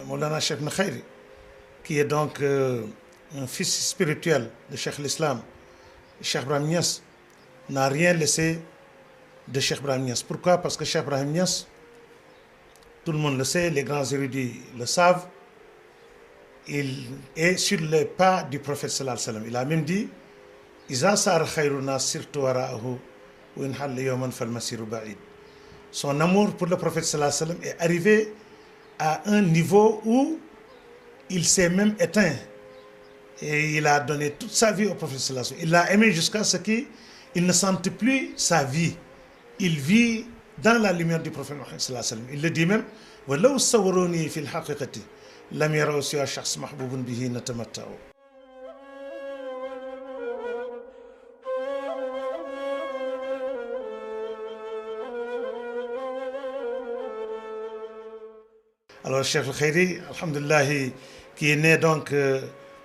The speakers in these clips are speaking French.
Maulana Cheikh Ibn Khayri, qui est donc un fils spirituel de Cheikh l'Islam, Cheikh Ibrahim Niass, n'a rien laissé de Cheikh Ibrahim Niass. Pourquoi? Parce que Cheikh Ibrahim Niass, tout le monde le sait, les grands érudits le savent, il est sur les pas du prophète sallallahu alayhi wa sallam. Il a même dit Iza sar khayruna sirtu wara'ahu wa in halla yawman fal masiru ba'id. Son amour pour le prophète sallallahu alayhi wa sallam est arrivé à un niveau où il s'est même éteint et il a donné toute sa vie au prophète sallallahu alayhi wa sallam. Il l'a aimé jusqu'à ce qu'il ne sente plus sa vie. Il vit dans la lumière du prophète Mohammed sallallahu alayhi wa sallam. Il le dit même وَلَوْ صَوَّرُونِي فِي الْحَقِيقَةِ لَمْ يَرَوْا سِوَى شَخْصٍ مَحْبُوبٍ بِهِ نَتَمَتَّعُ. Alors, Cheikh Al-Khayri, alhamdulillah, qui est né donc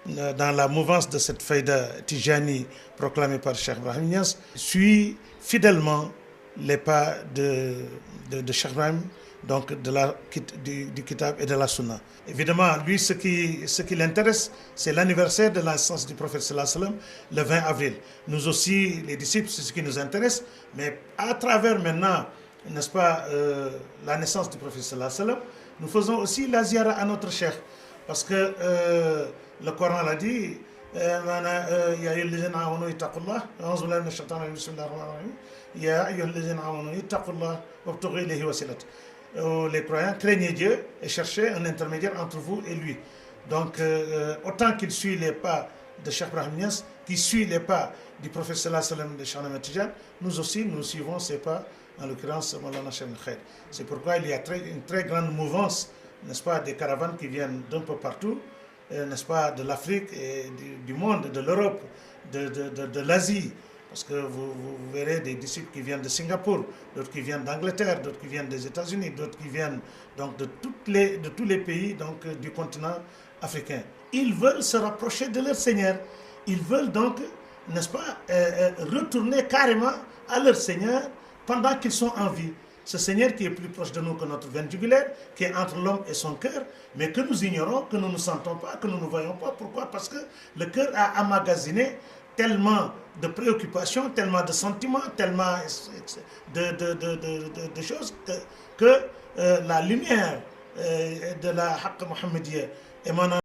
dans la mouvance de cette faïda Tijani proclamée par Cheikh Ibrahim Niass, suit fidèlement les pas de Cheikh Ibrahim, donc du Kitab et de la Sunna. Évidemment, lui, ce qui l'intéresse, c'est l'anniversaire de la naissance du prophète sallallahu alayhi wa sallam, le 20 avril. Nous aussi, les disciples, c'est ce qui nous intéresse, mais à travers maintenant, n'est-ce pas, la naissance du prophète sallallahu alayhi wa sallam, nous faisons aussi la ziyara à notre cheikh, parce que le Coran l'a dit, يا أيها الذين آمنوا اتقوا الله أعوذ بالله من الشيطان الرجيم بسم الله الرحمن الرحيم يا أيها الذين آمنوا اتقوا الله وابتغوا إليه وسيلة. Les croyants, craignez Dieu et cherchez un intermédiaire entre vous et lui. Donc autant qu'il suit les pas de Cheikh Ibrahim Niass, qui suit les pas du prophète sallallahu alayhi wa sallam de Cheikh Ahmed Tidiane, nous aussi nous suivons ses pas, en l'occurrence Maulana Cheikh Ibn Khayri. C'est pourquoi il y a une très grande mouvance, n'est-ce pas, des caravanes qui viennent d'un peu partout, n'est-ce pas, de l'Afrique et du monde, de l'Europe, de l'Asie. Parce que vous verrez des disciples qui viennent de Singapour, d'autres qui viennent d'Angleterre, d'autres qui viennent des États-Unis, d'autres qui viennent donc de tous les pays donc, du continent africain. Ils veulent se rapprocher de leur Seigneur. Ils veulent donc, n'est-ce pas, retourner carrément à leur Seigneur pendant qu'ils sont en vie. Ce Seigneur qui est plus proche de nous que notre veine jugulaire, qui est entre l'homme et son cœur, mais que nous ignorons, que nous ne sentons pas, que nous ne voyons pas. Pourquoi? Parce que le cœur a emmagasiné tellement de préoccupations, tellement de sentiments, tellement de choses que la lumière de la Haqq Muhammadiyya émanant